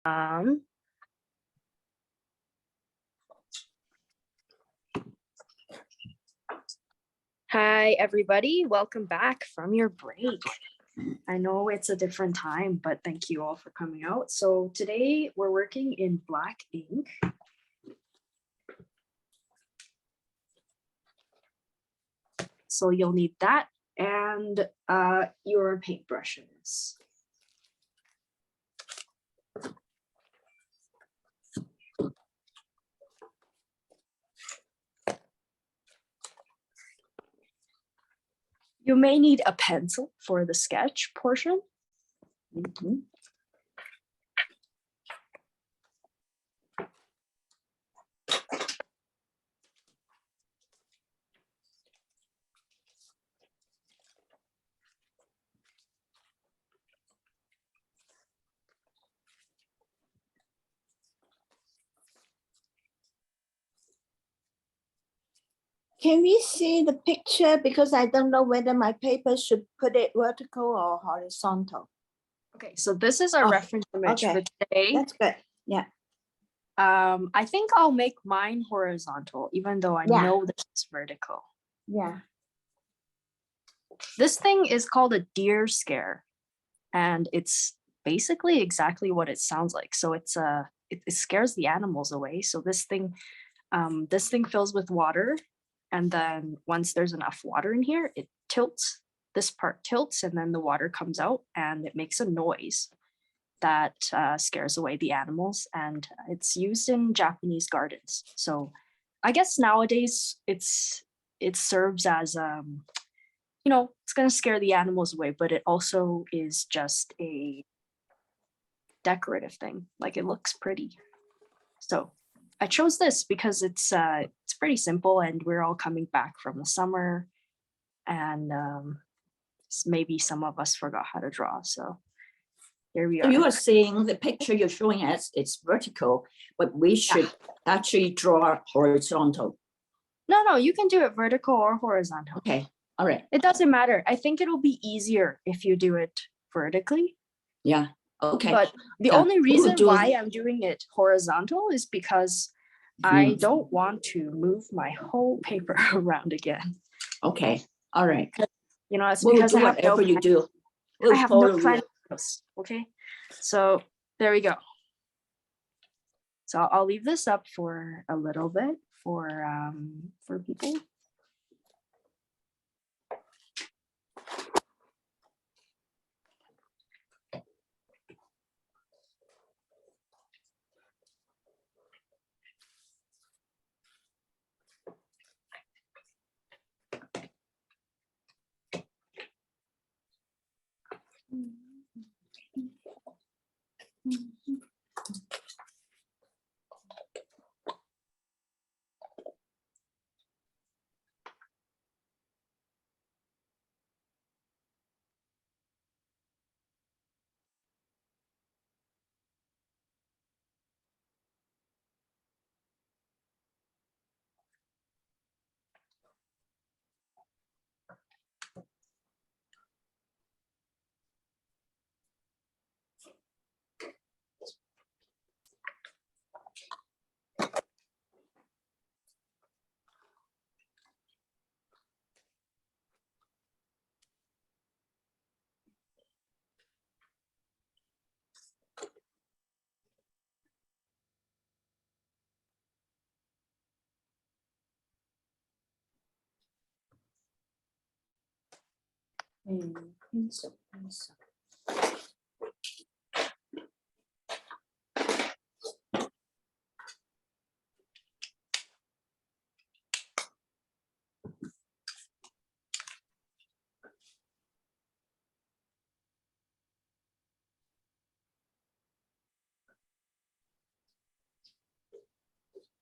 Hi, everybody. Welcome back from your break. I know it's a different time, but thank you all for coming out. So today we're working in black ink. So you'll need that and your paintbrushes. You may need a pencil for the sketch portion. Can we see the picture? Because I don't know whether my paper should put it vertical or horizontal. Okay, so this is our reference image for today. That's good. Yeah. I think I'll make mine horizontal, even though I know this is vertical. Yeah. This thing is called a deer scare, and it's basically exactly what it sounds like. So it scares the animals away. So this thing fills with water, and then once there's enough water in here, it tilts. This part tilts, and then the water comes out, and it makes a noise that scares away the animals. And it's used in Japanese gardens. So I guess nowadays it serves as it's going to scare the animals away, but it also is just a decorative thing. Like, it looks pretty. So I chose this because it's pretty simple, and we're all coming back from the summer, and maybe some of us forgot how to draw. So here we are. So you are saying the picture you're showing us, it's vertical, but we should actually draw horizontal. No, you can do it vertical or horizontal. Okay. All right. It doesn't matter. I think it'll be easier if you do it vertically. Yeah. Okay. But the only reason why I'm doing it horizontal is because I don't want to move my whole paper around again. Okay. All right. It's because I have whatever you do. I have no plan. Okay. So there we go. So I'll leave this up for a little bit for people.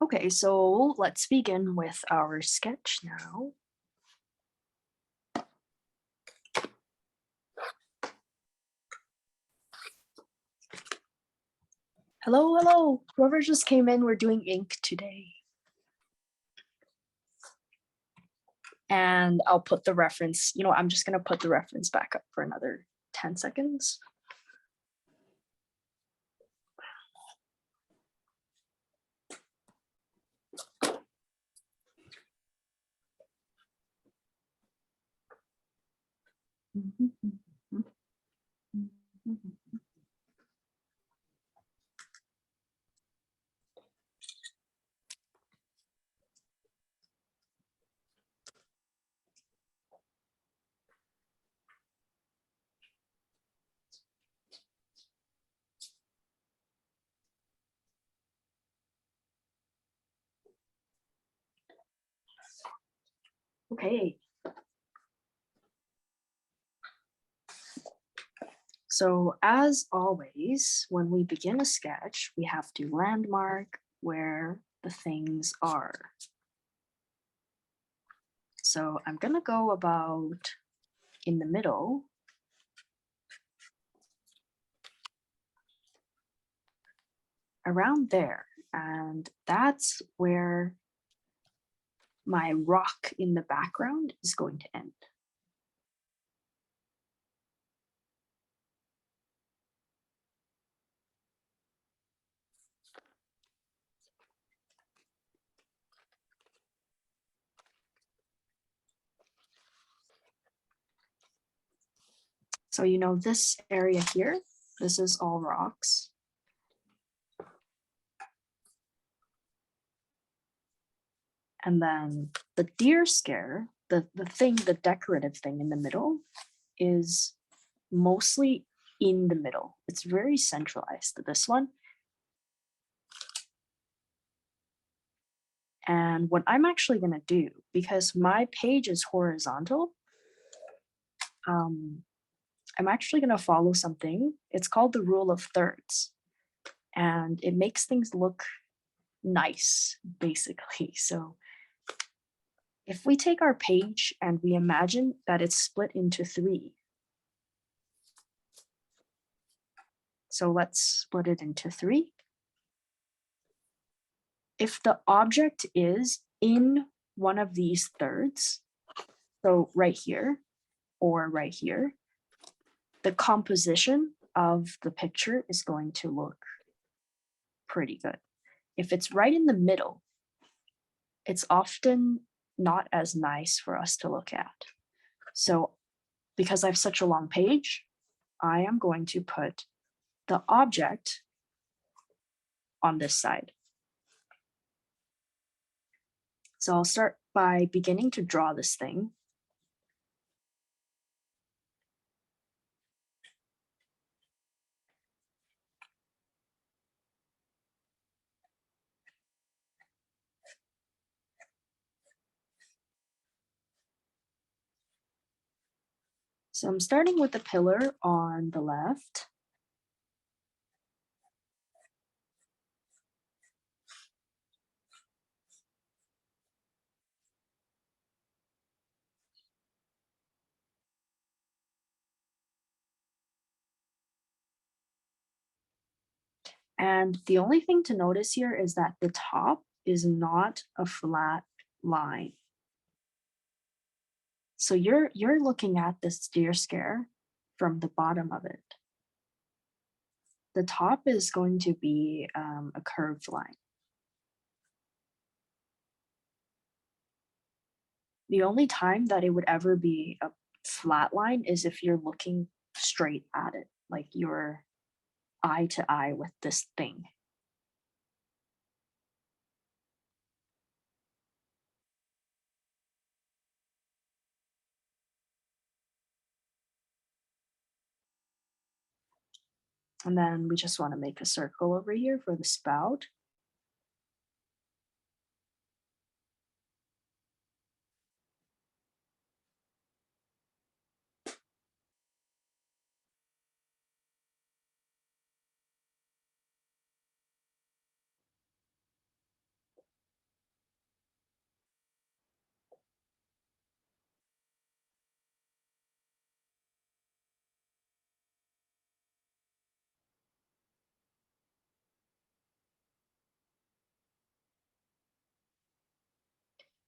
Okay, so let's begin with our sketch now. Hello. Whoever just came in, we're doing ink today. And I'll put the reference, I'm just going to put the reference back up for another 10 seconds. Okay. So as always, when we begin a sketch, we have to landmark where the things are. So I'm gonna go about in the middle. Around there, and that's where my rock in the background is going to end. So you know this area here, this is all rocks. And then the deer scare, the decorative thing in the middle is mostly in the middle. It's very centralized, this one. And what I'm actually gonna do, because my page is horizontal, I'm actually gonna follow something. It's called the rule of thirds. And it makes things look nice, basically. So if we take our page and we imagine that it's split into three. So let's split it into three. If the object is in one of these thirds, so right here or right here, the composition of the picture is going to look pretty good. If it's right in the middle, it's often not as nice for us to look at. So because I have such a long page, I am going to put the object on this side. So I'll start by beginning to draw this thing. So I'm starting with the pillar on the left. And the only thing to notice here is that the top is not a flat line. So you're looking at this deer scare from the bottom of it. The top is going to be a curved line. The only time that it would ever be a flat line is if you're looking straight at it, like you're eye to eye with this thing. And then we just want to make a circle over here for the spout.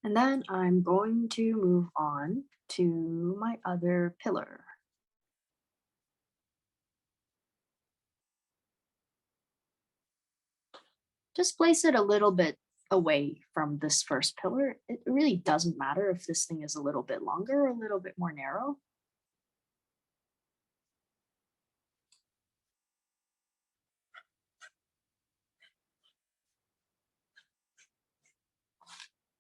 And then I'm going to move on to my other pillar. Just place it a little bit away from this first pillar. It really doesn't matter if this thing is a little bit longer or a little bit more narrow.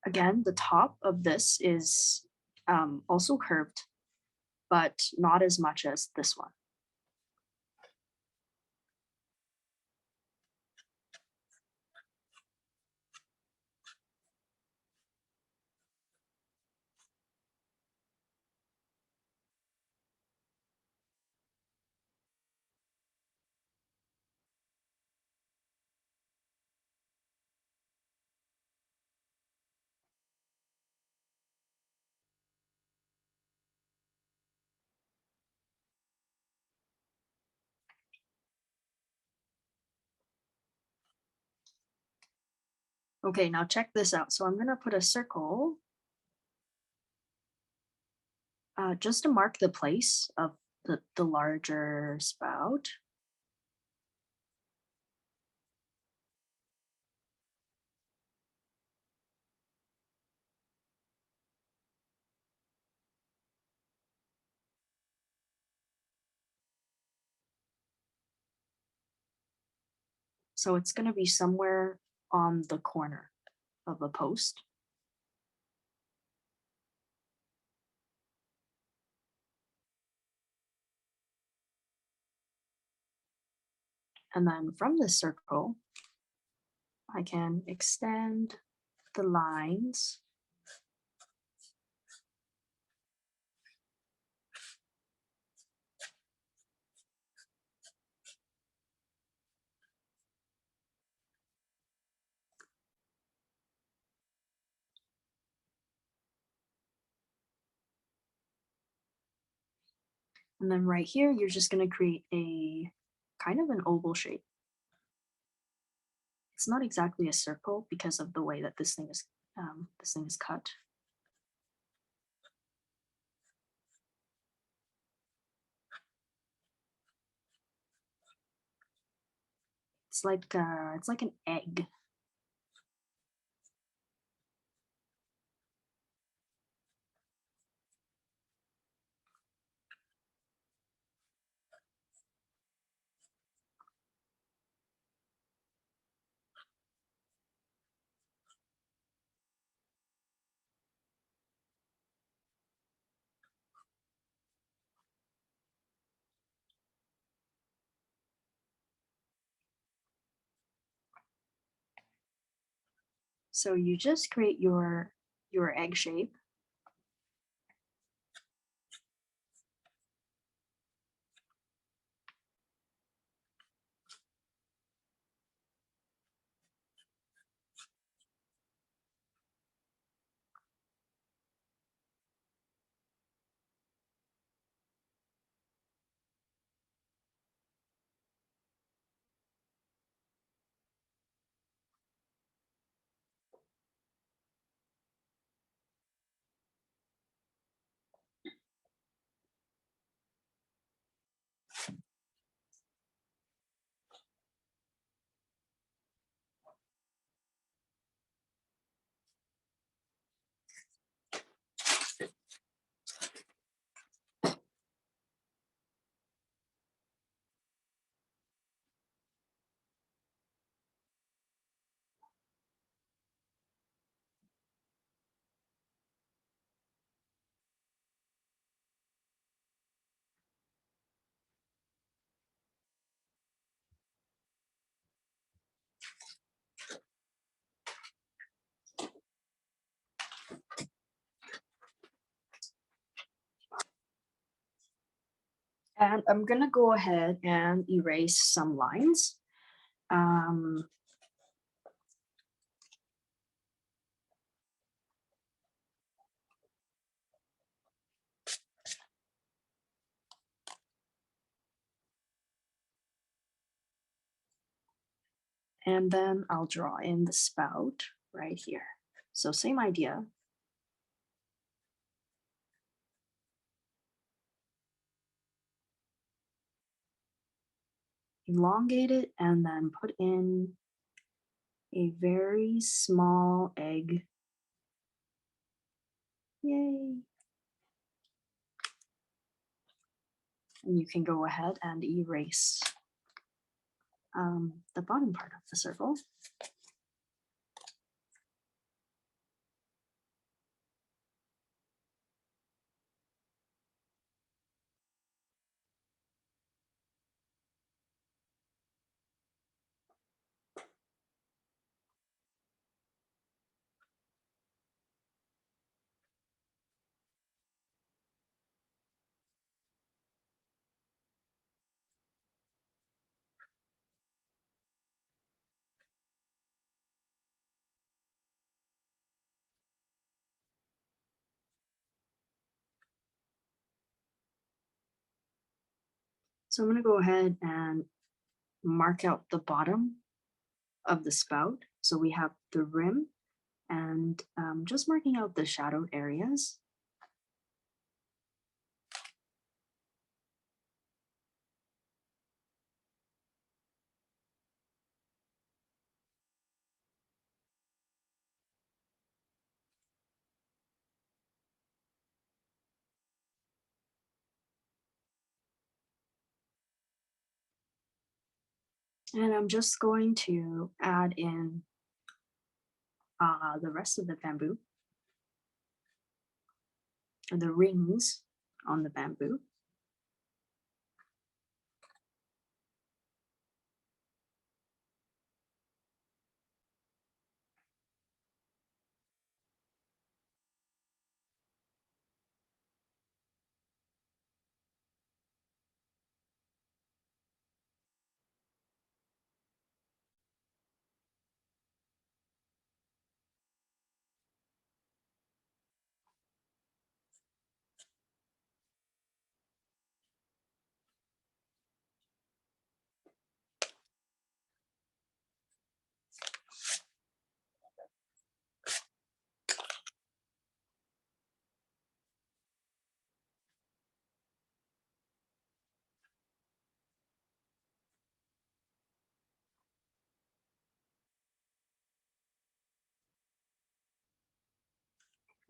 Again, the top of this is also curved, but not as much as this one. Okay, now check this out. So I'm gonna put a circle just to mark the place of the larger spout. So it's gonna be somewhere on the corner of the post. And then from this circle, I can extend the lines. And then right here, you're just gonna create a kind of an oval shape. It's not exactly a circle because of the way that this thing is cut. It's like an egg. So you just create your egg shape. And I'm gonna go ahead and erase some lines. Um, and then I'll draw in the spout right here. So same idea. Elongate it and then put in a very small egg. Yay. And you can go ahead and erase the bottom part of the circle. So I'm gonna go ahead and mark out the bottom of the spout. So we have the rim and just marking out the shadowed areas. And I'm just going to add in the rest of the bamboo, or the rings on the bamboo.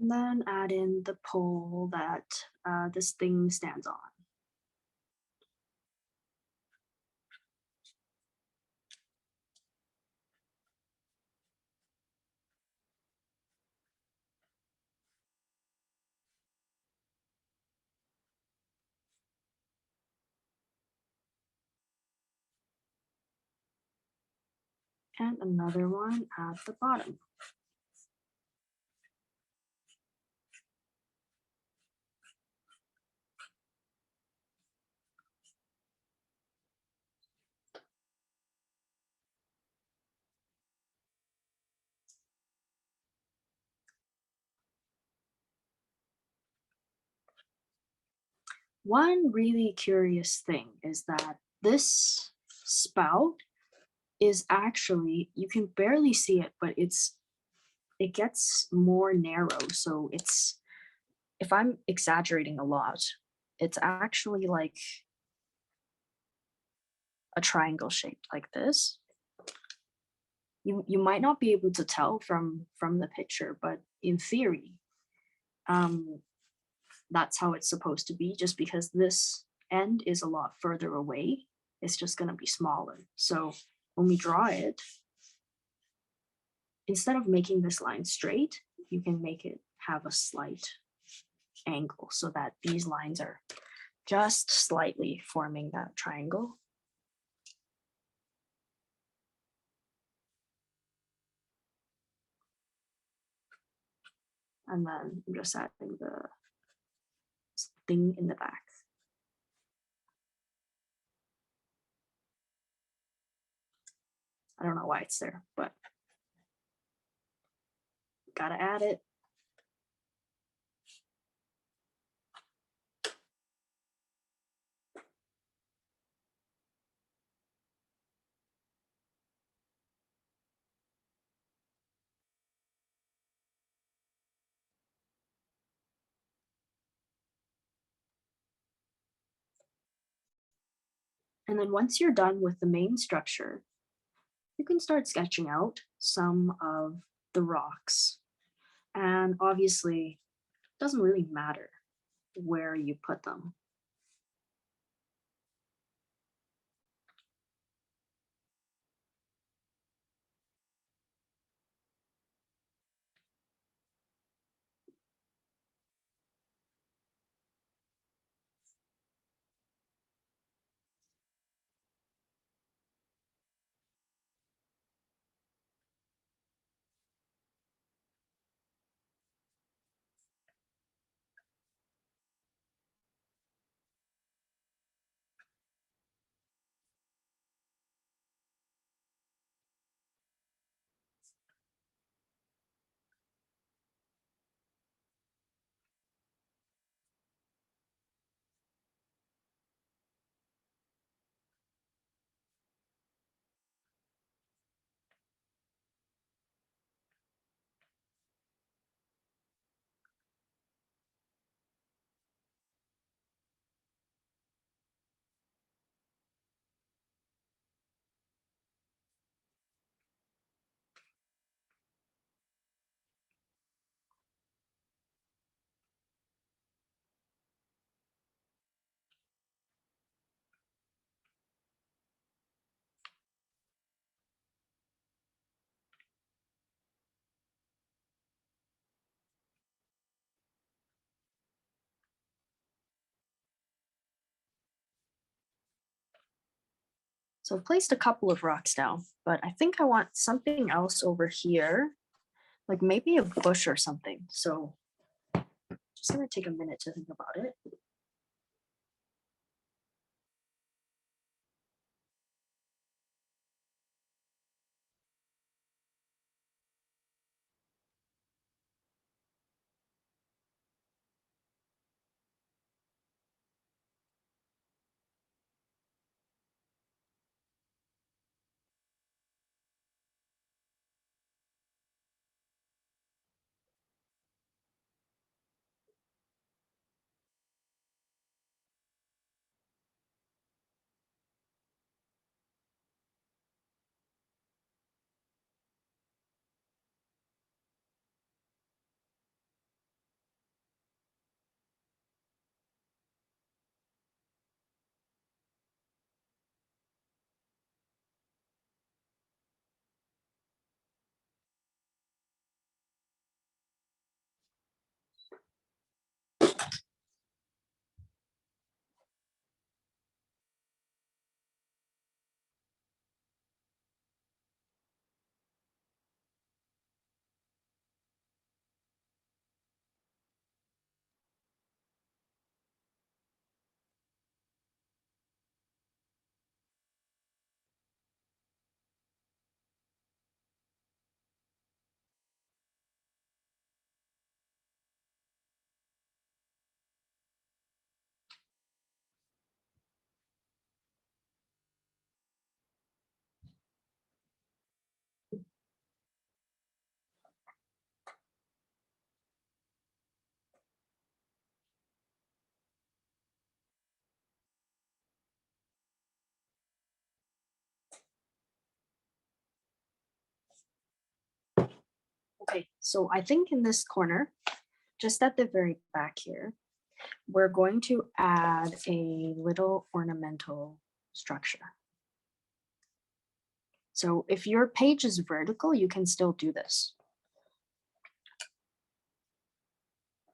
And then add in the pole that this thing stands on. And another one at the bottom. One really curious thing is that this spout is actually, you can barely see it, but it gets more narrow. So it's, if I'm exaggerating a lot, it's actually like a triangle shaped like this. You might not be able to tell from the picture, but in theory, um, that's how it's supposed to be, just because this end is a lot further away. It's just going to be smaller. So when we draw it, instead of making this line straight, you can make it have a slight angle so that these lines are just slightly forming that triangle. And then I'm just adding the thing in the back. I don't know why it's there, but gotta add it. And then once you're done with the main structure, you can start sketching out some of the rocks. And obviously, it doesn't really matter where you put them. So I placed a couple of rocks down, but I think I want something else over here, like maybe a bush or something. So just gonna take a minute to think about it. Okay, so I think in this corner, just at the very back here, we're going to add a little ornamental structure. So if your page is vertical, you can still do this.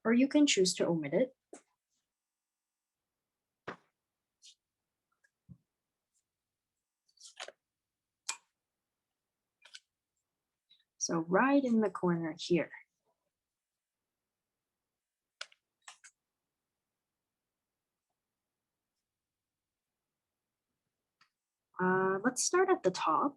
Or you can choose to omit it. So right in the corner here. Let's start at the top.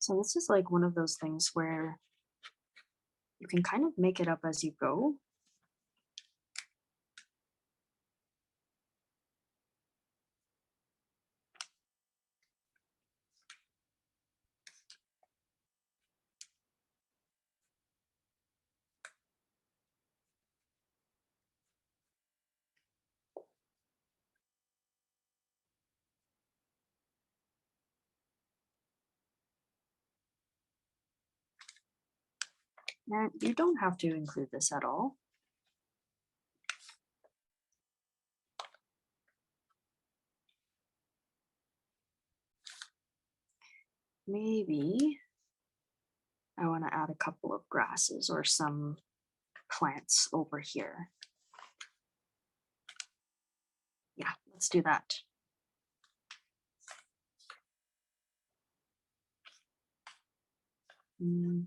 So this is like one of those things where you can kind of make it up as you go. And you don't have to include this at all. Maybe I want to add a couple of grasses or some plants over here. Yeah, let's do that. Mm.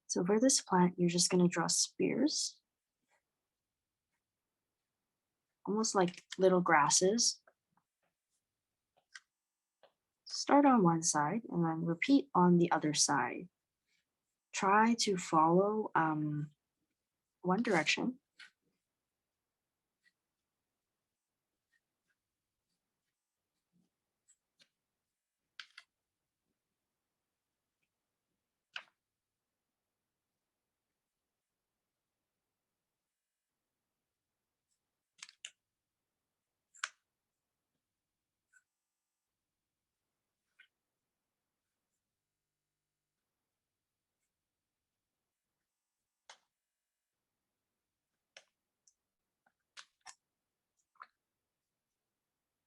So for this plant, you're just going to draw spears, almost like little grasses. Start on one side and then repeat on the other side. Try to follow one direction.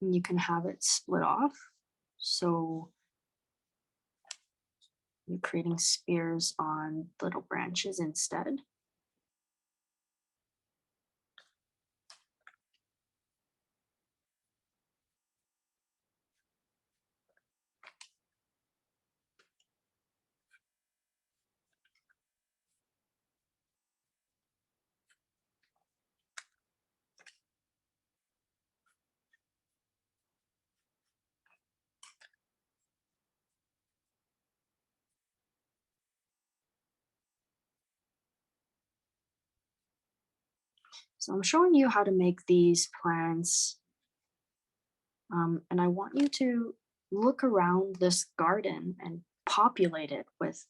And you can have it split off. So you're creating spears on little branches instead. So I'm showing you how to make these plants. And I want you to look around this garden and populate it with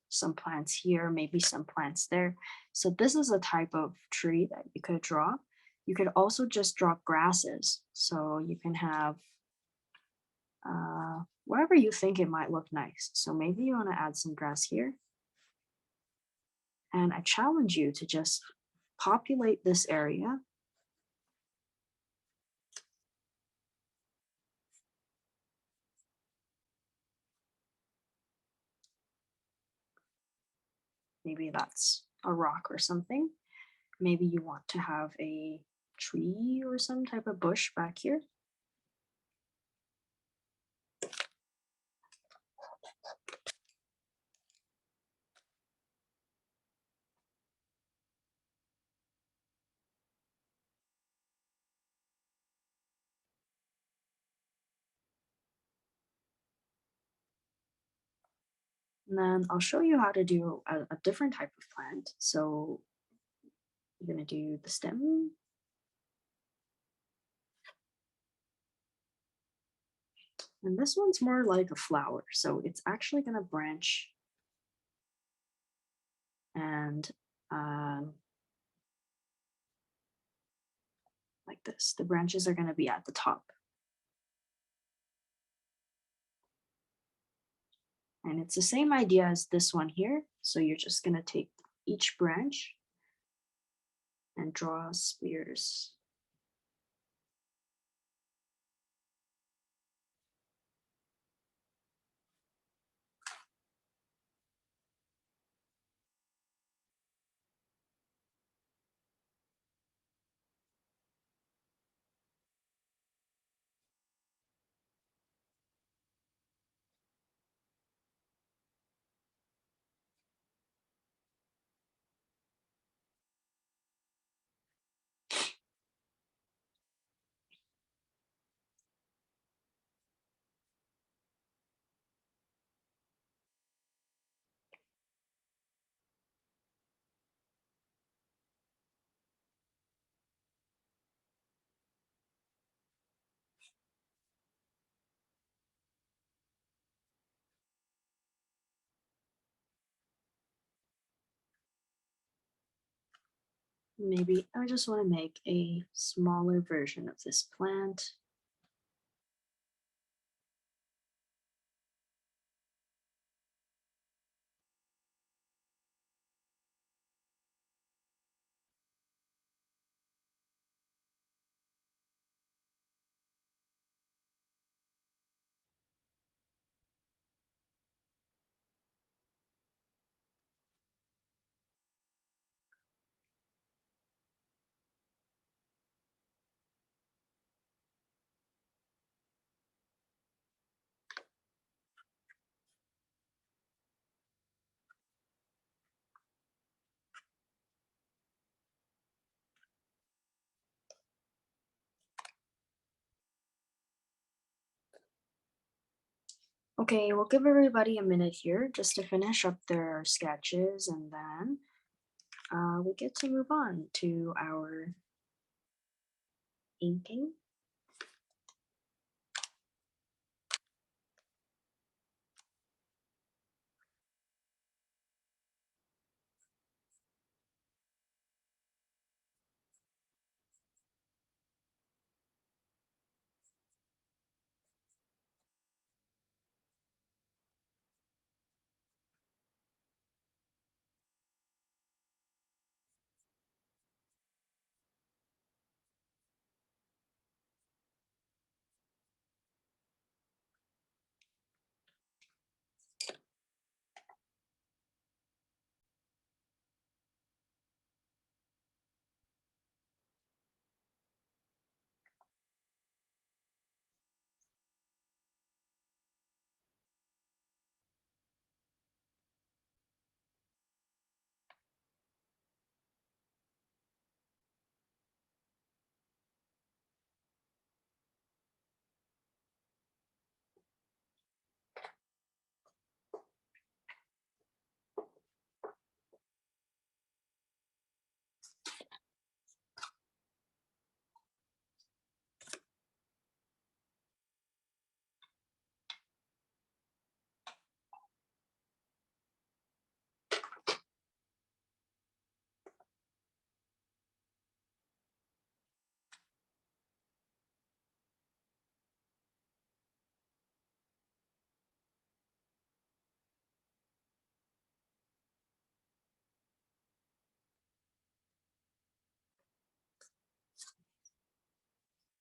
some plants here, maybe some plants there. So this is a type of tree that you could draw. You could also just draw grasses. So you can have wherever you think it might look nice. So maybe you want to add some grass here. And I challenge you to just populate this area. Maybe that's a rock or something. Maybe you want to have a tree or some type of bush back here. And then I'll show you how to do a different type of plant. So you're going to do the stem. And this one's more like a flower. So it's actually going to branch and like this. The branches are going to be at the top. And it's the same idea as this one here. So you're just gonna take each branch and draw spears. Maybe I just want to make a smaller version of this plant. Okay, we'll give everybody a minute here just to finish up their sketches, and then we get to move on to our inking.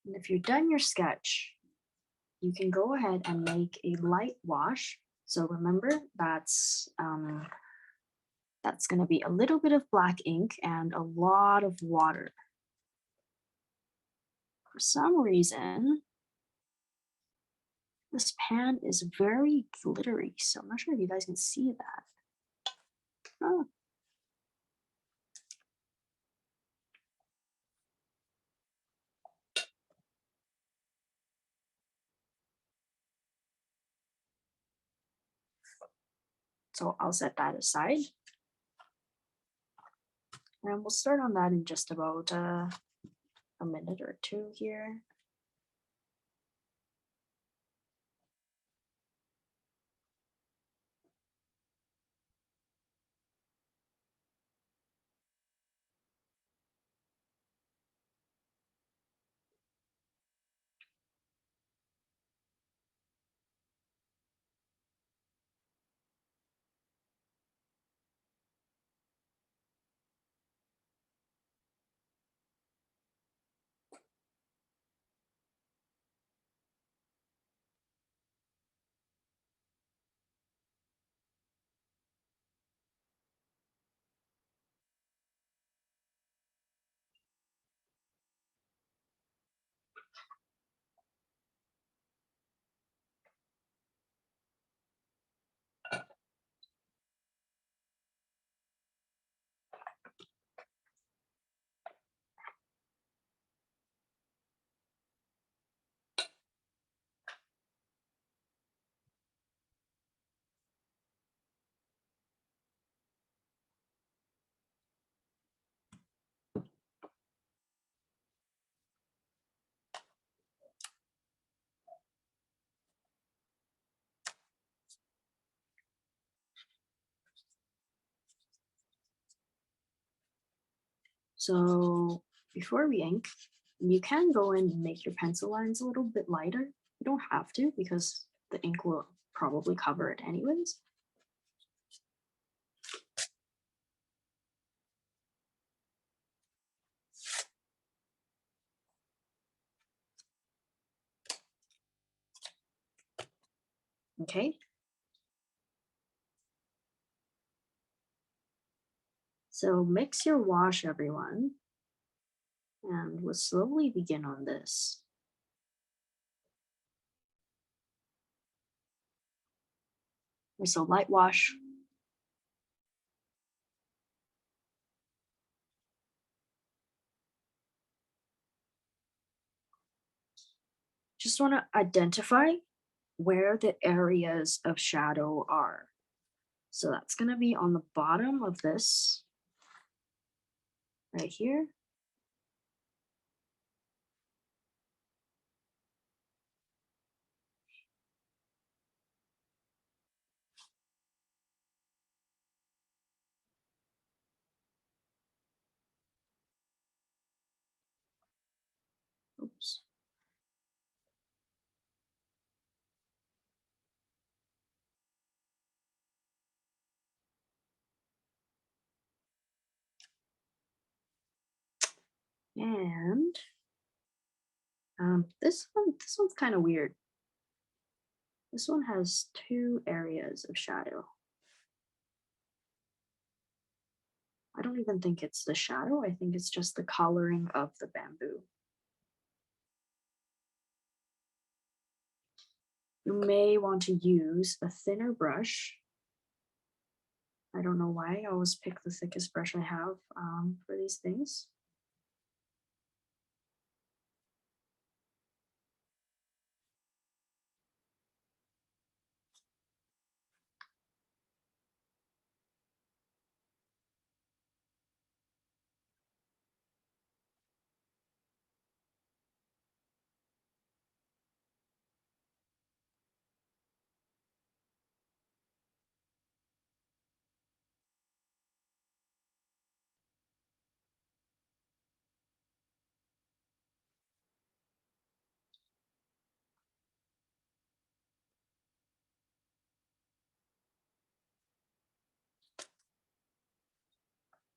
And if you're done your sketch, you can go ahead and make a light wash. So remember, that's going to be a little bit of black ink and a lot of water. For some reason, this pan is very glittery, so I'm not sure if you guys can see that. Oh. So I'll set that aside. And we'll start on that in just about a minute or two here. So before we ink, you can go in and make your pencil lines a little bit lighter. You don't have to because the ink will probably cover it anyways. Okay. So mix your wash, everyone, and we'll slowly begin on this. So light wash. Just want to identify where the areas of shadow are. So that's going to be on the bottom of this right here. Oops. And this one's kind of weird. This one has two areas of shadow. I don't even think it's the shadow. I think it's just the coloring of the bamboo. You may want to use a thinner brush. I don't know why. I always pick the thickest brush I have for these things.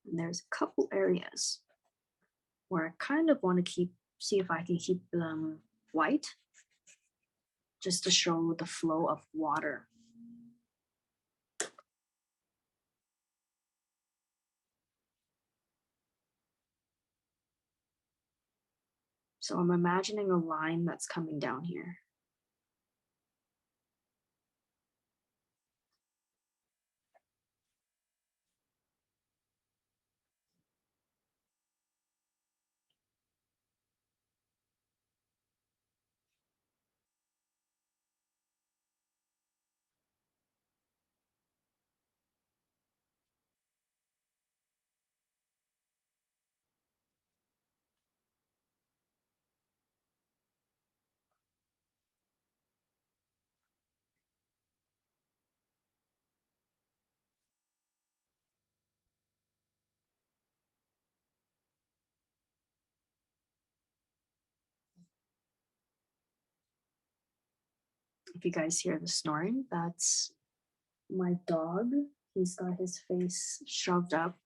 And there's a couple areas where I kind of want to see if I can keep them white, just to show the flow of water. So I'm imagining a line that's coming down here. If you guys hear the snoring, that's my dog. He's got his face shoved up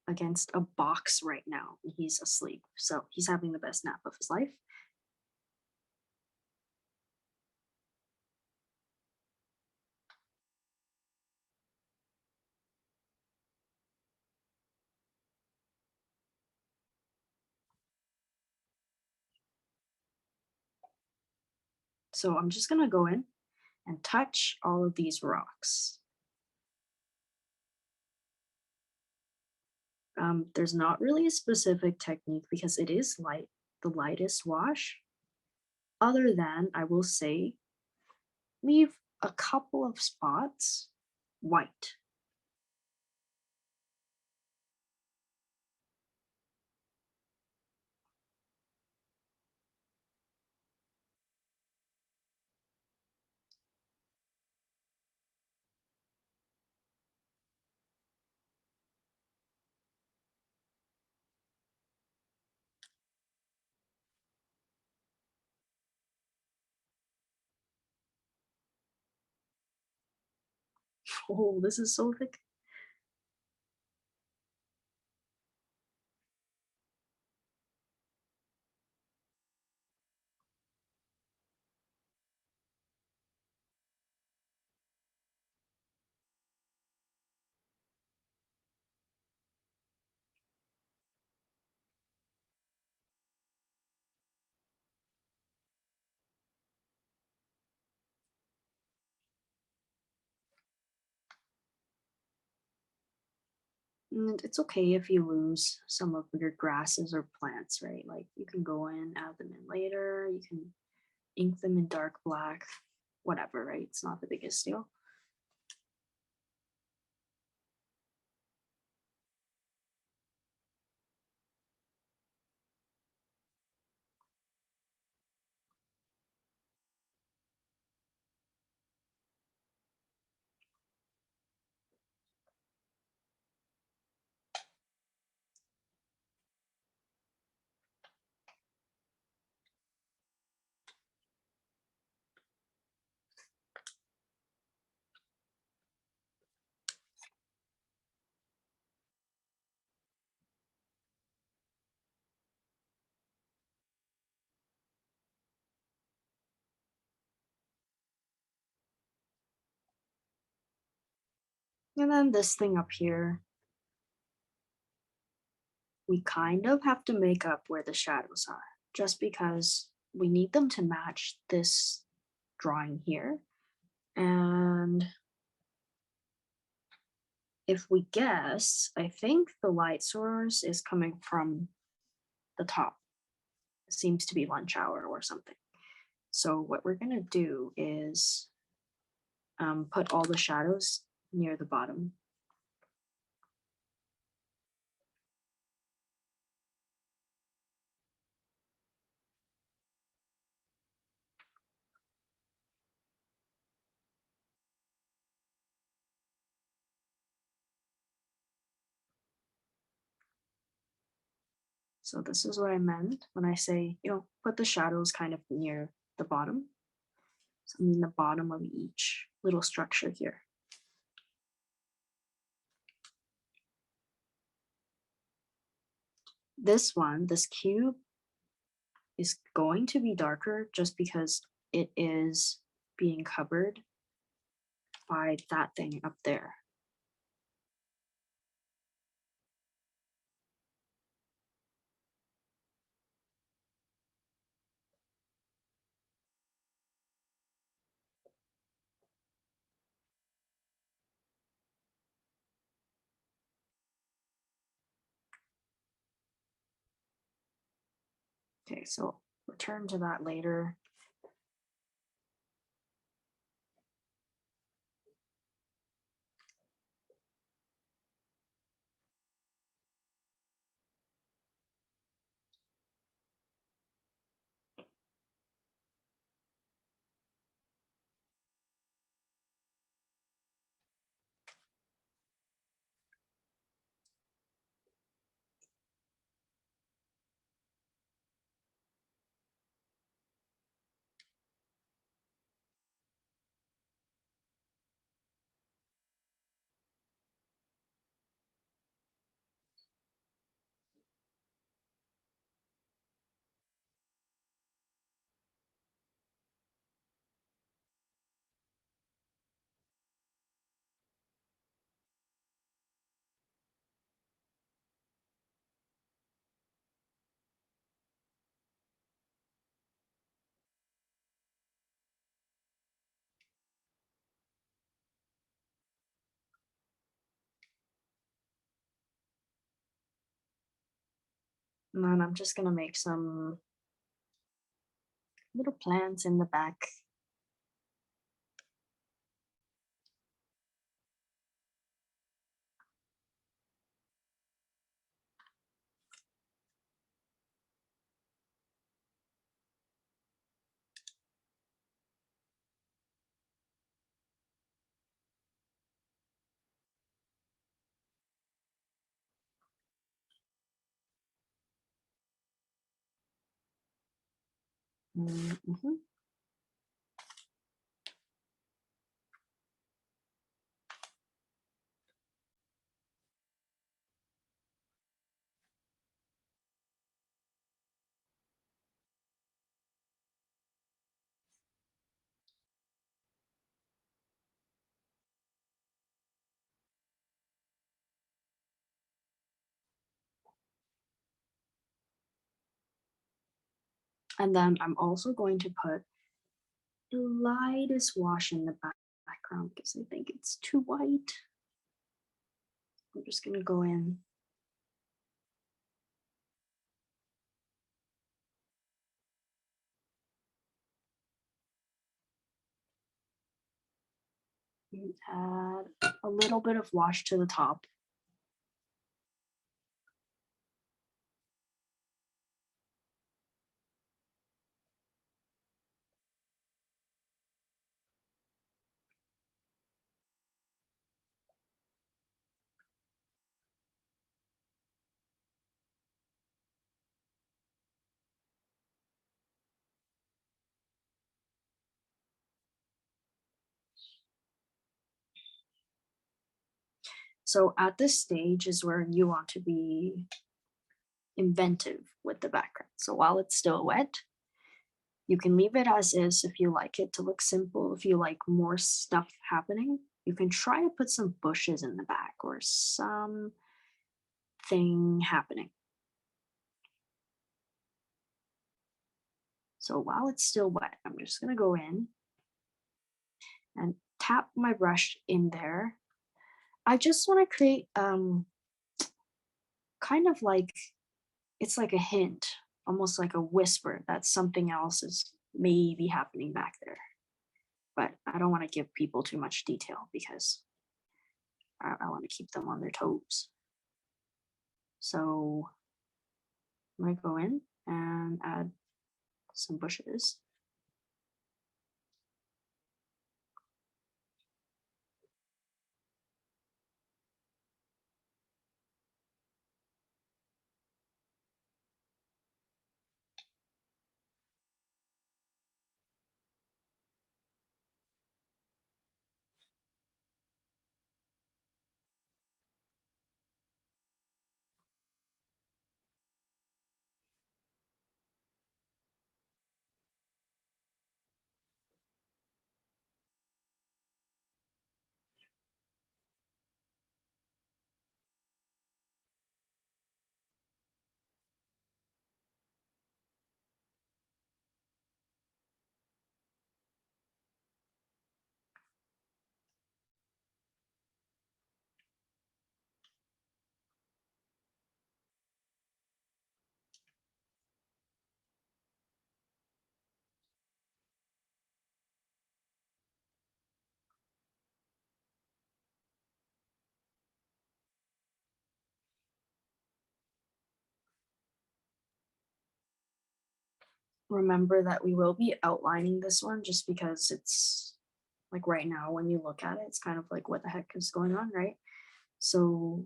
against a box right now. He's asleep. So he's having the best nap of his life. So I'm just going to go in and touch all of these rocks. There's not really a specific technique because it is the lightest wash. Other than, I will say, leave a couple of spots white. Oh, this is so thick. And it's okay if you lose some of your grasses or plants, right? Like you can go in, add them in later, you can ink them in dark black, whatever, right? It's not the biggest deal. And then this thing up here, we kind of have to make up where the shadows are, just because we need them to match this drawing here. And if we guess, I think the light source is coming from the top. It seems to be lunch hour or something. So what we're gonna do is put all the shadows near the bottom. So this is what I meant when I say, put the shadows kind of near the bottom. So I mean the bottom of each little structure here. This one, this cube, is going to be darker just because it is being covered by that thing up there. Okay, so return to that later. And then I'm just gonna make some little plants in the back. Mhm. And then I'm also going to put the lightest wash in the background because I think it's too white. I'm just going to go in. And add a little bit of wash to the top. So at this stage is where you want to be inventive with the background. So while it's still wet, you can leave it as is if you like it to look simple. If you like more stuff happening, you can try to put some bushes in the back or something happening. So while it's still wet, I'm just going to go in and tap my brush in there. I just want to create kind of like, it's like a hint, almost like a whisper that something else is maybe happening back there. But I don't want to give people too much detail because I want to keep them on their toes. So I'm going to go in and add some bushes. Remember that we will be outlining this one just because it's like right now when you look at it, it's kind of like what the heck is going on, right? So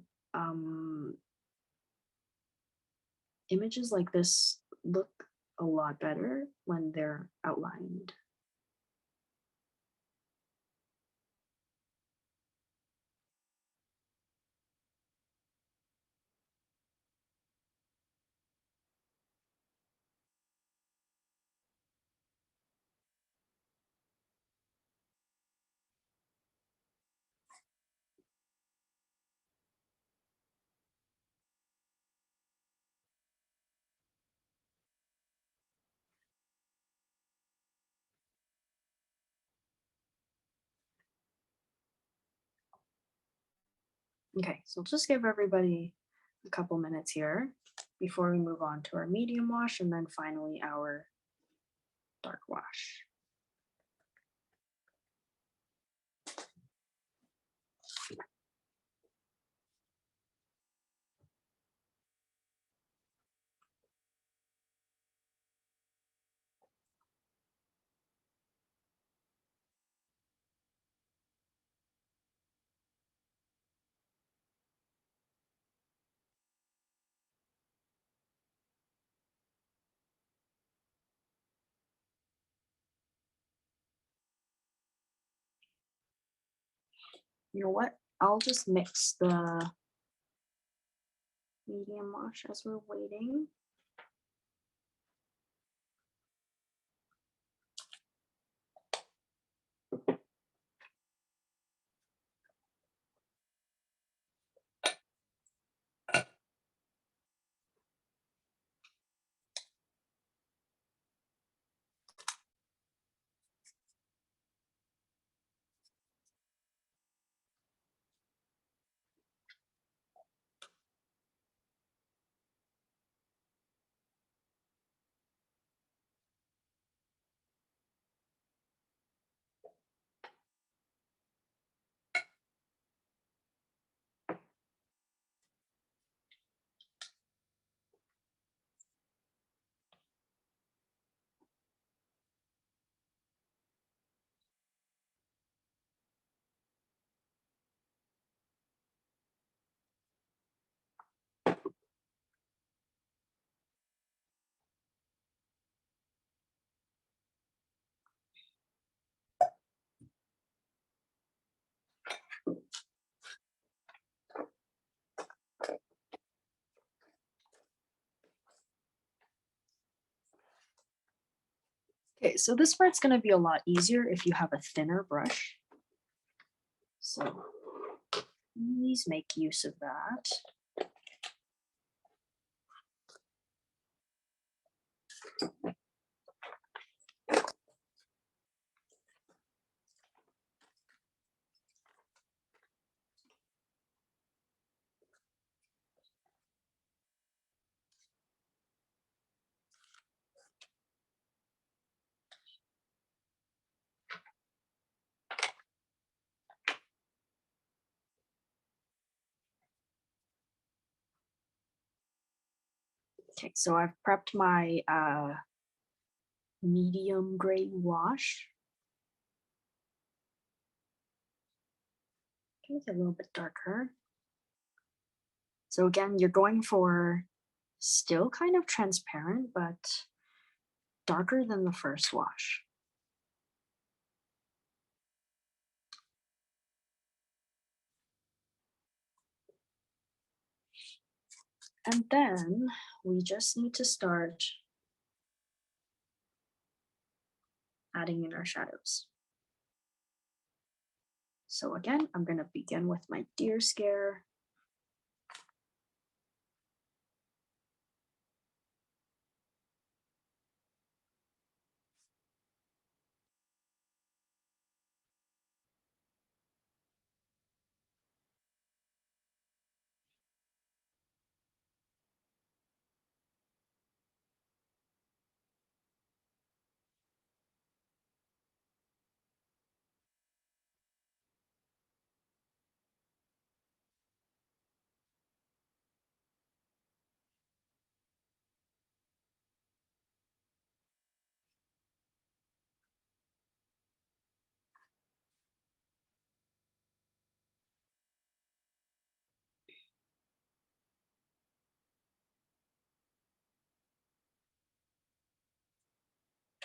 images like this look a lot better when they're outlined. Okay, so just give everybody a couple minutes here before we move on to our medium wash and then finally our dark wash. You know what? I'll just mix the medium wash as we're waiting. Okay, so this part's going to be a lot easier if you have a thinner brush. So please make use of that. Okay, so I've prepped my medium gray wash. Make it a little bit darker. So again, you're going for still kind of transparent, but darker than the first wash. And then we just need to start adding in our shadows. So again, I'm going to begin with my deer scare.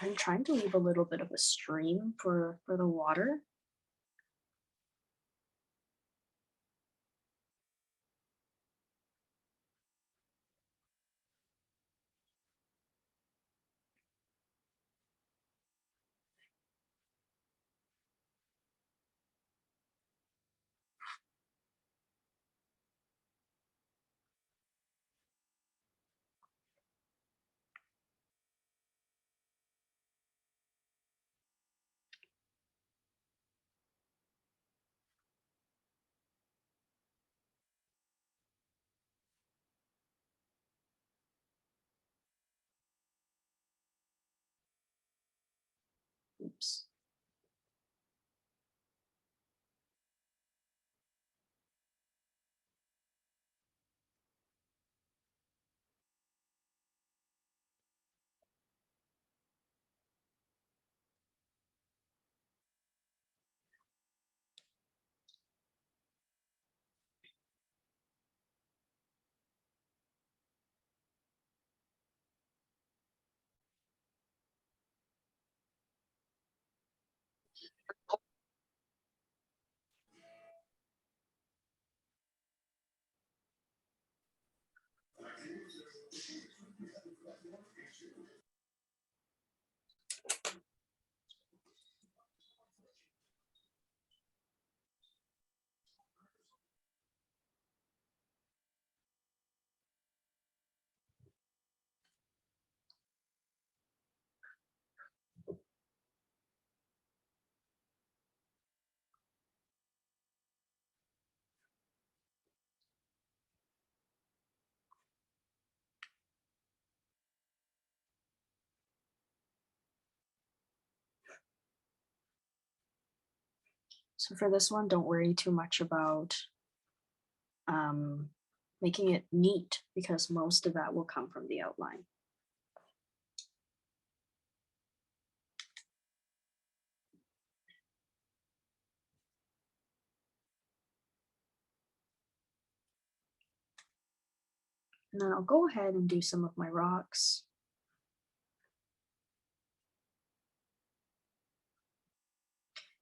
I'm trying to leave a little bit of a stream for the water. Oops. So for this one, don't worry too much about making it neat because most of that will come from the outline. And then I'll go ahead and do some of my rocks.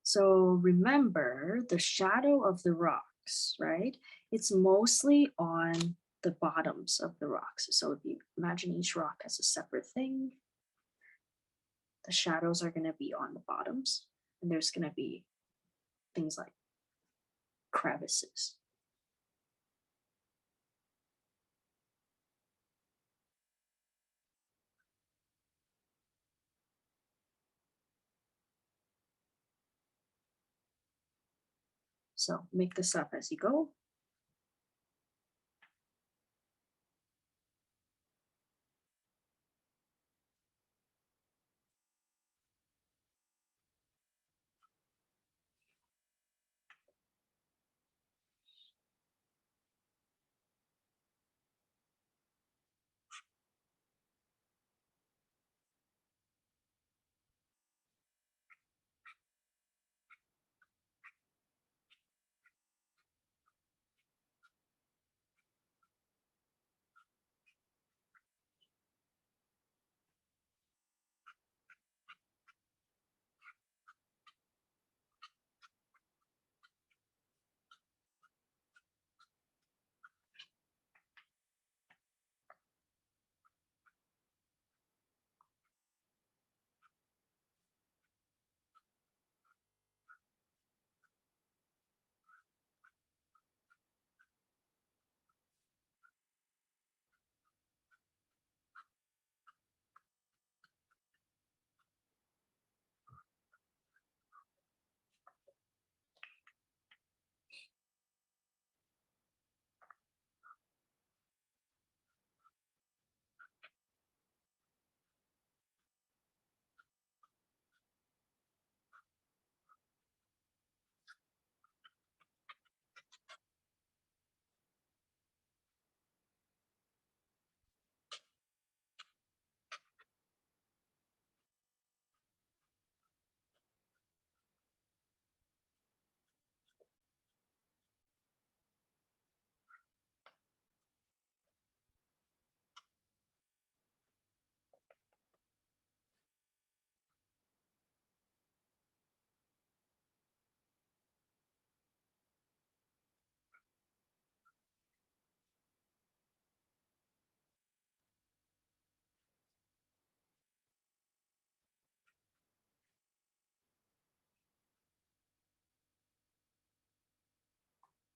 So remember the shadow of the rocks, right? It's mostly on the bottoms of the rocks. So if you imagine each rock as a separate thing, the shadows are going to be on the bottoms, and there's going to be things like crevices. So make this up as you go.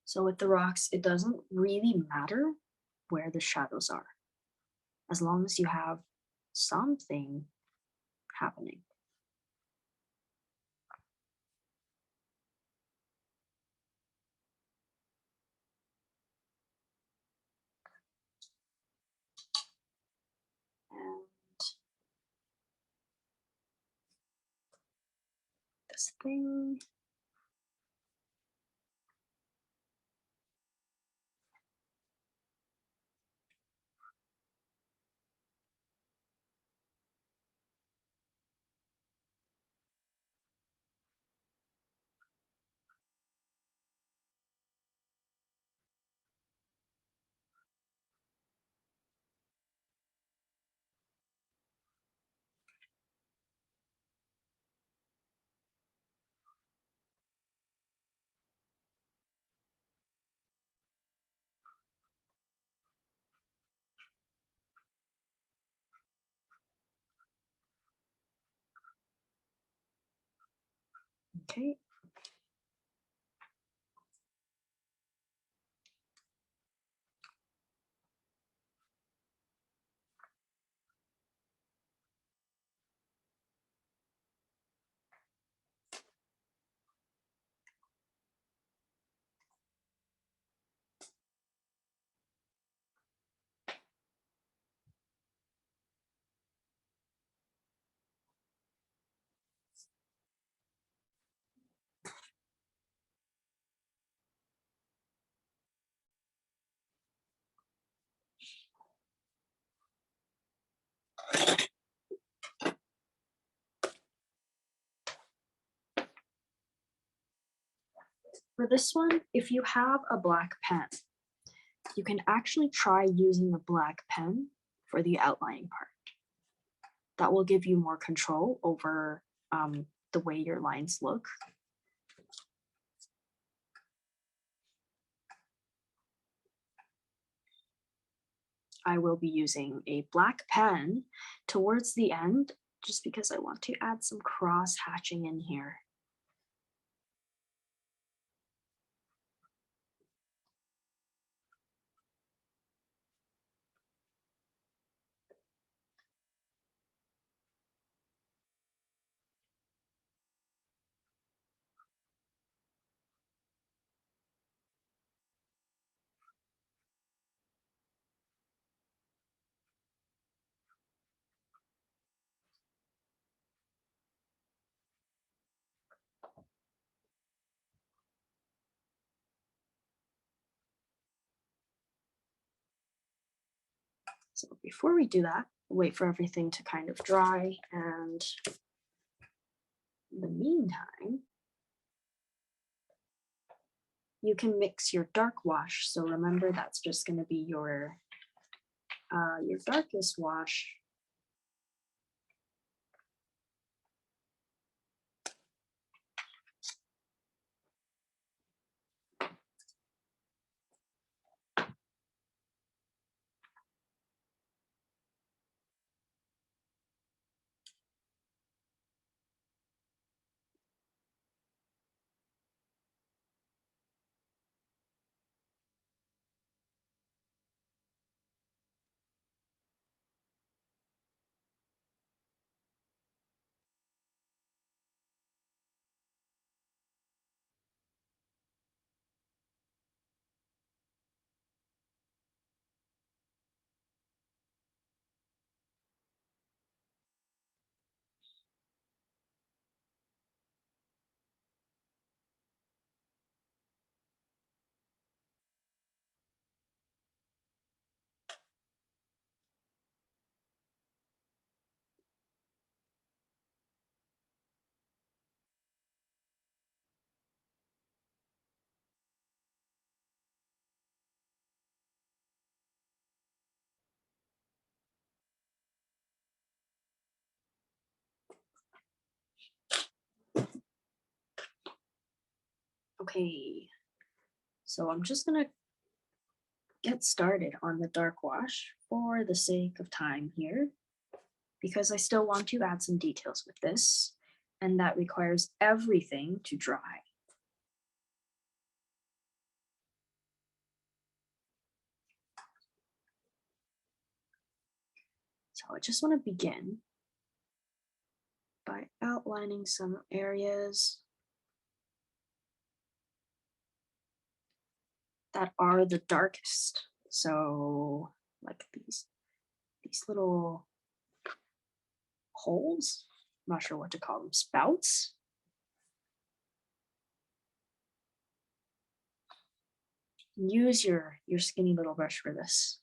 So with the rocks, it doesn't really matter where the shadows are, as long as you have something happening. And this thing. Okay. For this one, if you have a black pen, you can actually try using a black pen for the outlining part. That will give you more control over the way your lines look. I will be using a black pen towards the end just because I want to add some cross hatching in here. So before we do that, wait for everything to kind of dry, and in the meantime, you can mix your dark wash. So remember, that's just going to be your darkest wash. Okay, so I'm just going to get started on the dark wash for the sake of time here, because I still want to add some details with this, and that requires everything to dry. So I just want to begin by outlining some areas that are the darkest. So like these little holes, I'm not sure what to call them, spouts. Use your skinny little brush for this.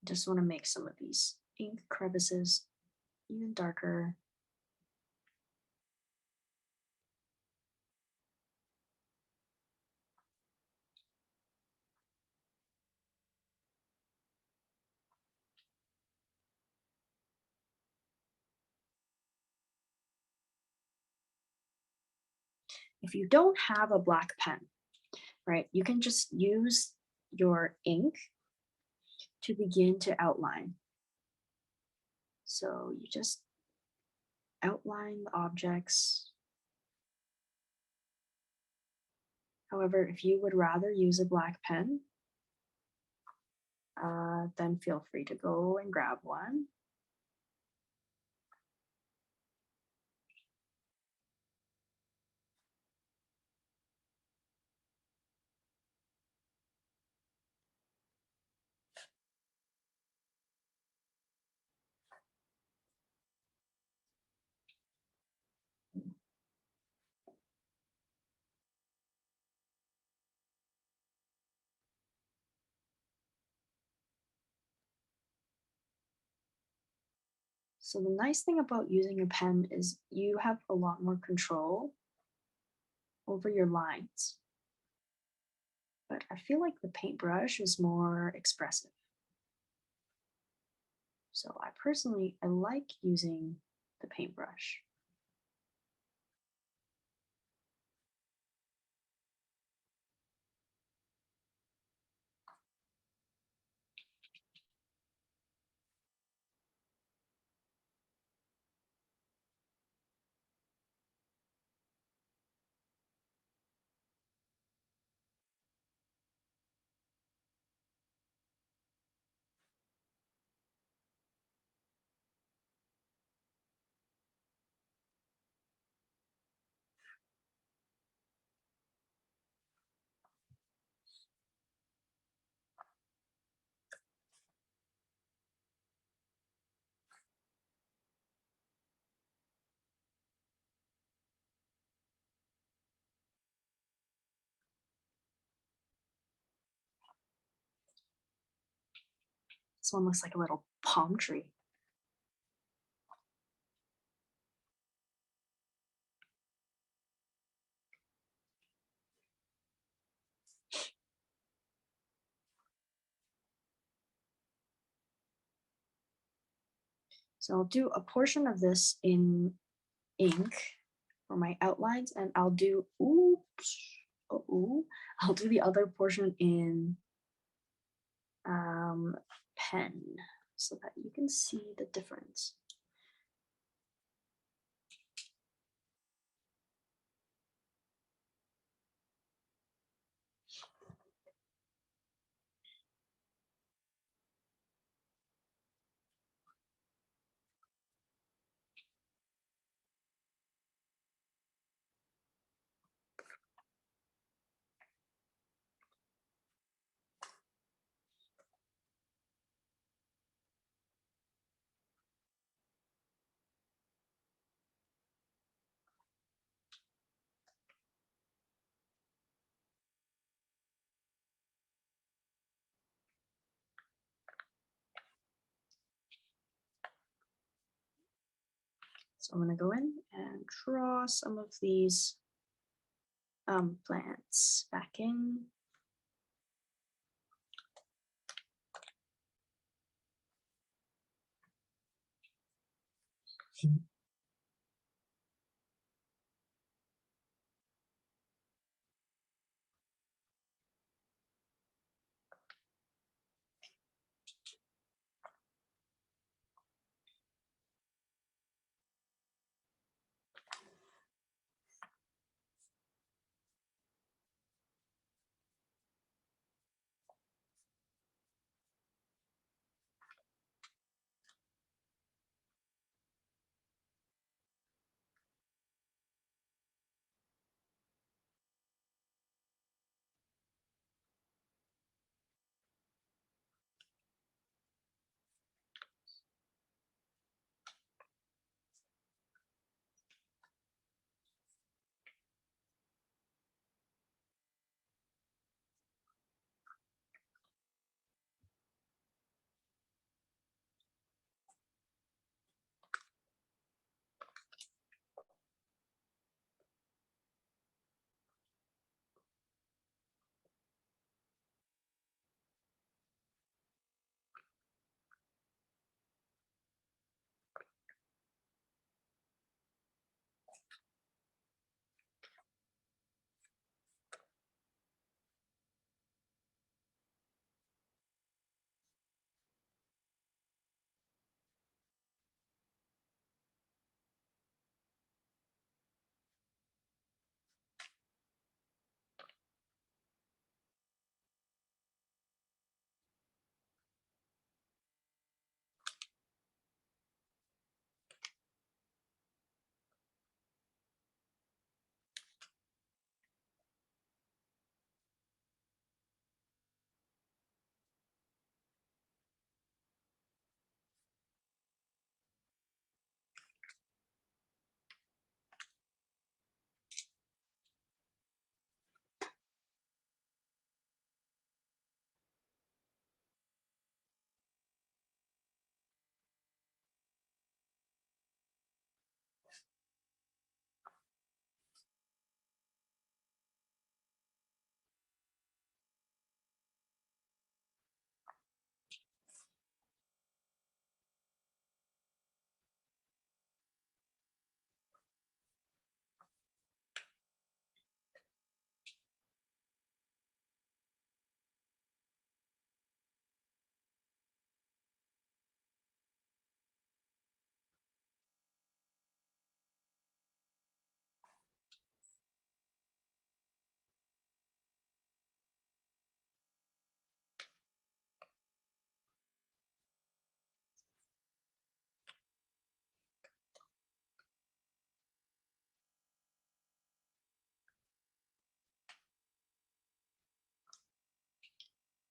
Just want to make some of these ink crevices even darker. If you don't have a black pen, right, you can just use your ink to begin to outline. So you just outline the objects. However, if you would rather use a black pen, then feel free to go and grab one. So the nice thing about using a pen is you have a lot more control over your lines. But I feel like the paintbrush is more expressive. So I like using the paintbrush. This one looks like a little palm tree. So I'll do a portion of this in ink for my outlines, and I'll do, I'll do the other portion in pen so that you can see the difference. So I'm going to go in and draw some of these plants back in.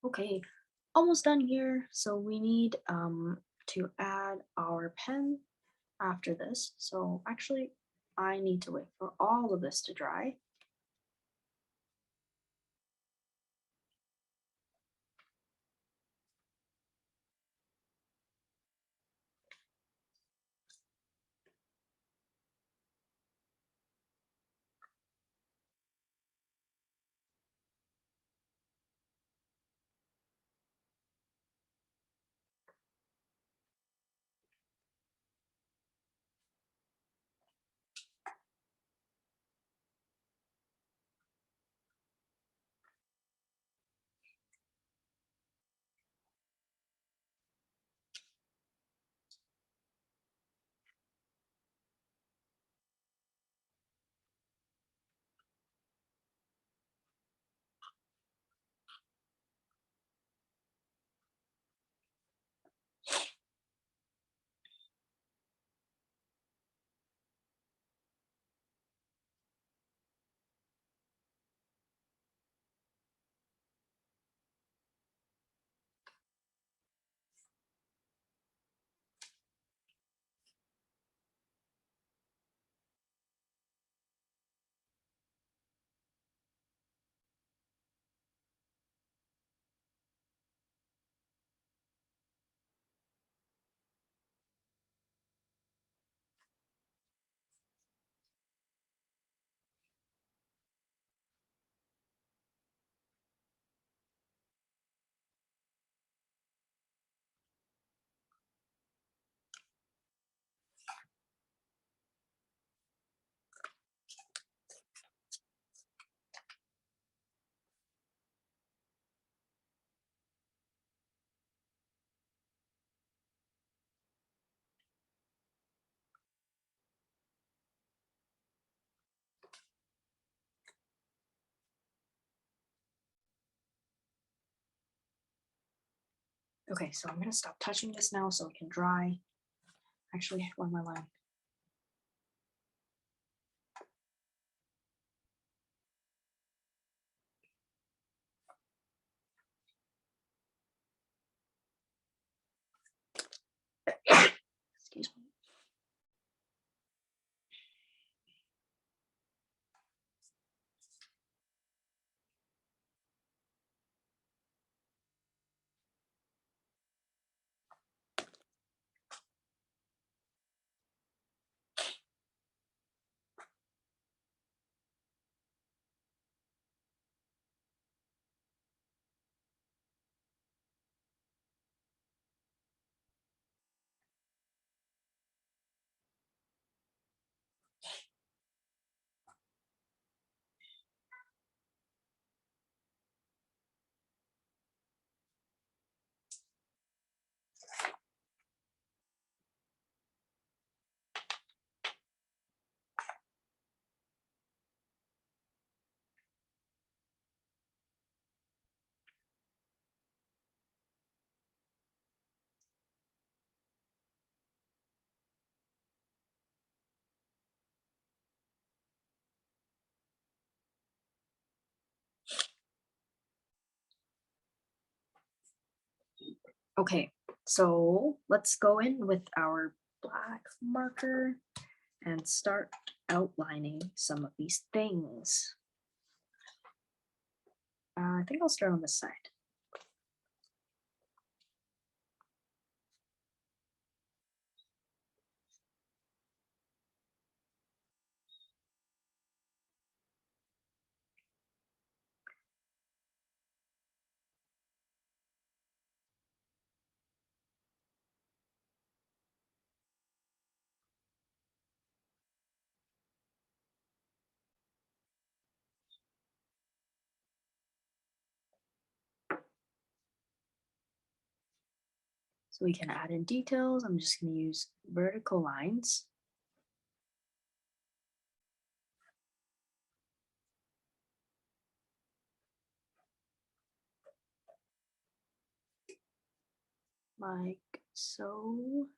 Okay, almost done here. So we need to add our pen after this. So actually, I need to wait for all of this to dry. Okay, so I'm gonna stop touching this now so it can dry. Actually, one more line. Excuse me. Okay, so let's go in with our black marker and start outlining some of these things. I think I'll start on this side. So we can add in details. I'm just going to use vertical lines. Like so.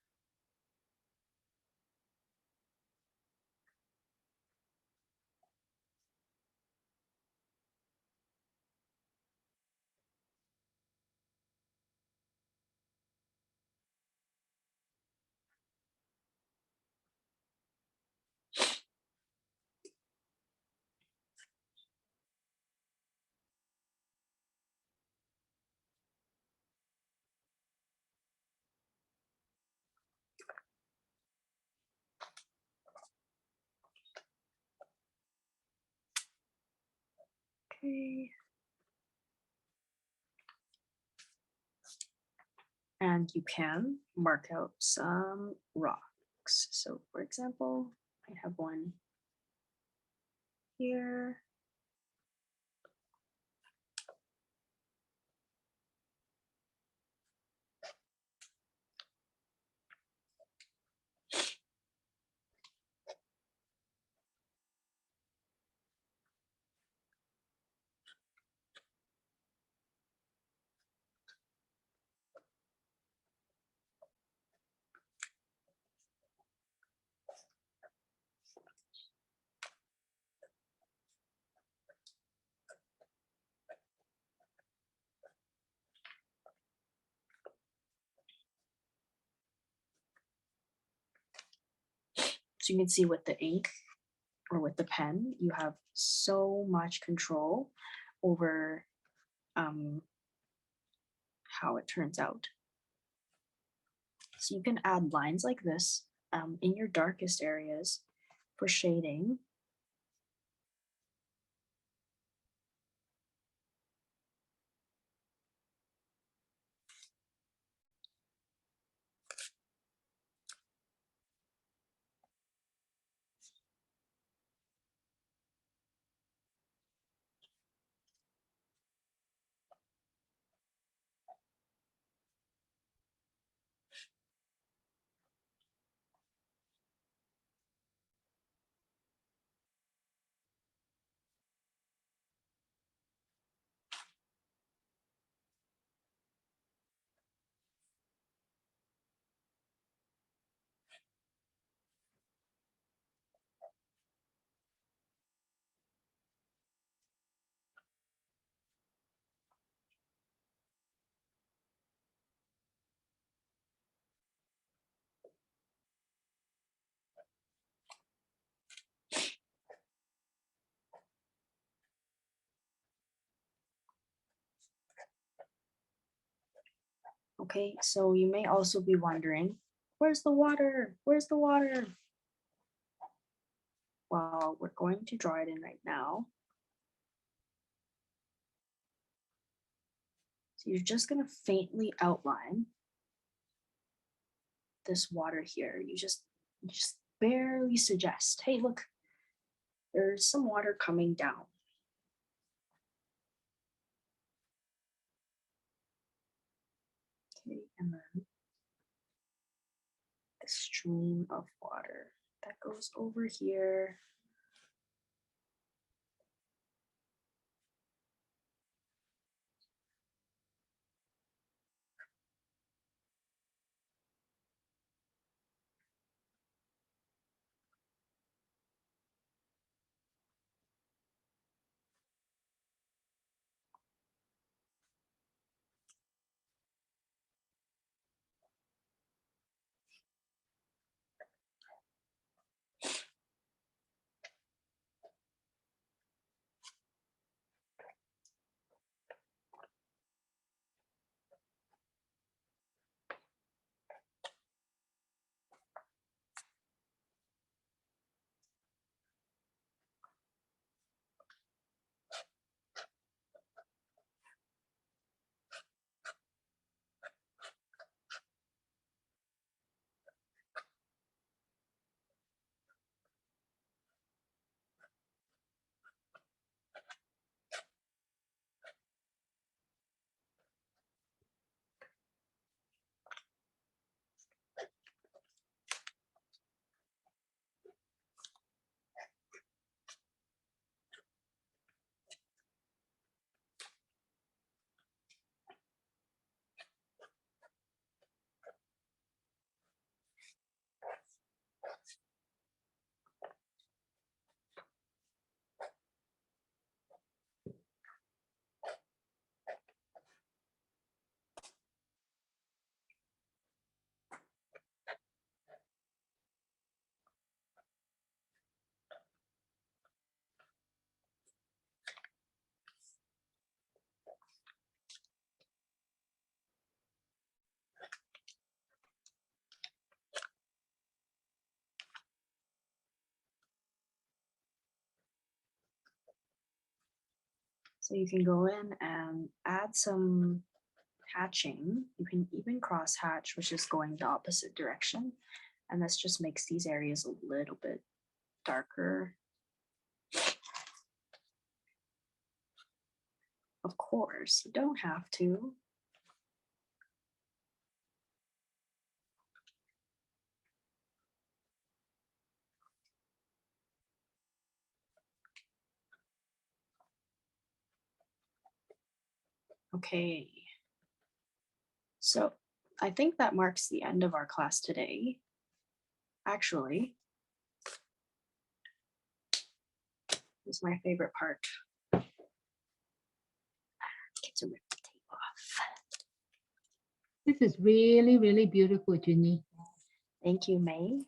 Okay. And you can mark out some rocks. So for example, I have one here. So you can see with the ink or with the pen, you have so much control over how it turns out. So you can add lines like this in your darkest areas for shading. Okay, so you may also be wondering, where's the water? Where's the water? Well, we're going to draw it in right now. So you're just going to faintly outline this water here. You just barely suggest, hey, look, there's some water coming down. Okay, and then the stream of water that goes over here. So you can go in and add some hatching. You can even cross hatch, which is going the opposite direction. And this just makes these areas a little bit darker. Of course, you don't have to. Okay. So I think that marks the end of our class today. Actually, this is my favorite part. Get to rip the tape off. This is really, really beautiful, Ginny. Thank you, May.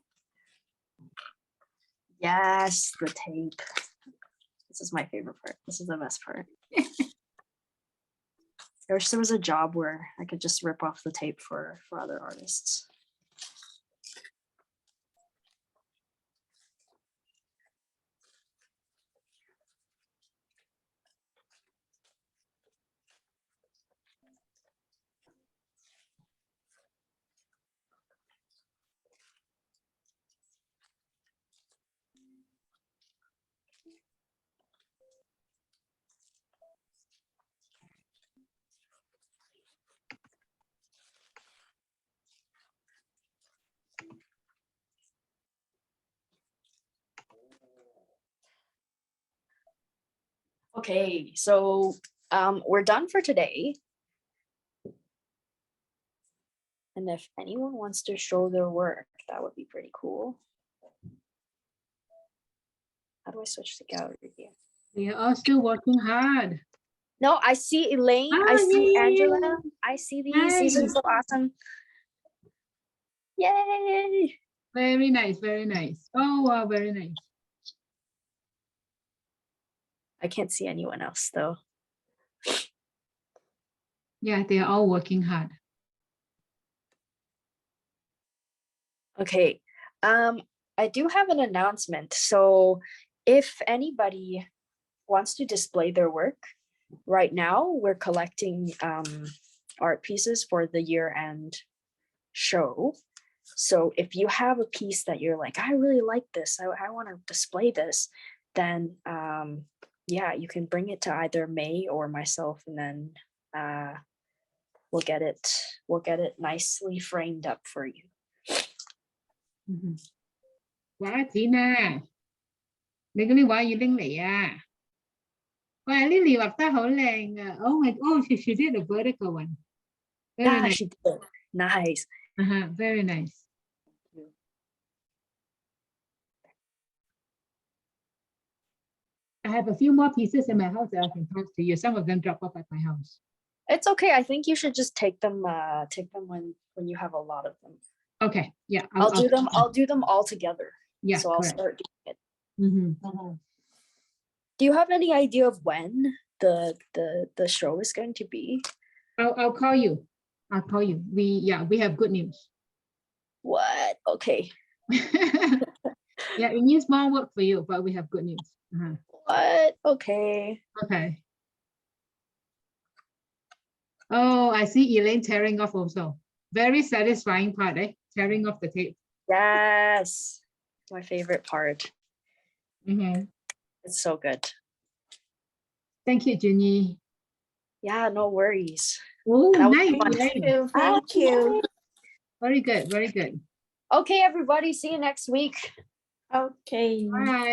Yes, the tape. This is my favorite part. This is the best part. I wish there was a job where I could just rip off the tape for other artists. Okay, so we're done for today. And if anyone wants to show their work, that would be pretty cool. How do I switch to gallery view? They are all still working hard. No, I see Elaine. I see Angela. I see these. These are so awesome. Yay! Very nice, very nice. Oh, wow, very nice. I can't see anyone else though. Yeah, they are all working hard. Okay, I do have an announcement. So if anybody wants to display their work, right now we're collecting art pieces for the year-end show. So if you have a piece that you're like, I really like this, I want to display this, then yeah, you can bring it to either May or myself, and then we'll get it nicely framed up for you. Wow, Tina. Đừng có đi qua gì Linh Lị à. Wow, Lily畫得好靚啊. Oh my, oh, she did a vertical one. Very Yeah, nice. she did. Nice. Very nice. I have a few more pieces in my house that I can pass to you. Some of them drop off at my house. It's okay. I think you should just take them when you have a lot of them. Okay, yeah. I'll do them all together. Yeah, so I'll correct. start doing it. Mm-hmm. Do you have any idea of when the show is going to be? I'll call you. I'll call you. We have good news. What? Okay. Yeah, it needs more work for you, but we have good news. What? Okay. Okay. Oh, I see Elaine tearing off also. Very satisfying part, eh? Tearing off the tape. Yes. My favorite part. It's so good. Thank you, Ginny. Yeah, no worries. Oh, nice. Thank you. Very good, very good. Okay, everybody. See you next week. Okay. Bye.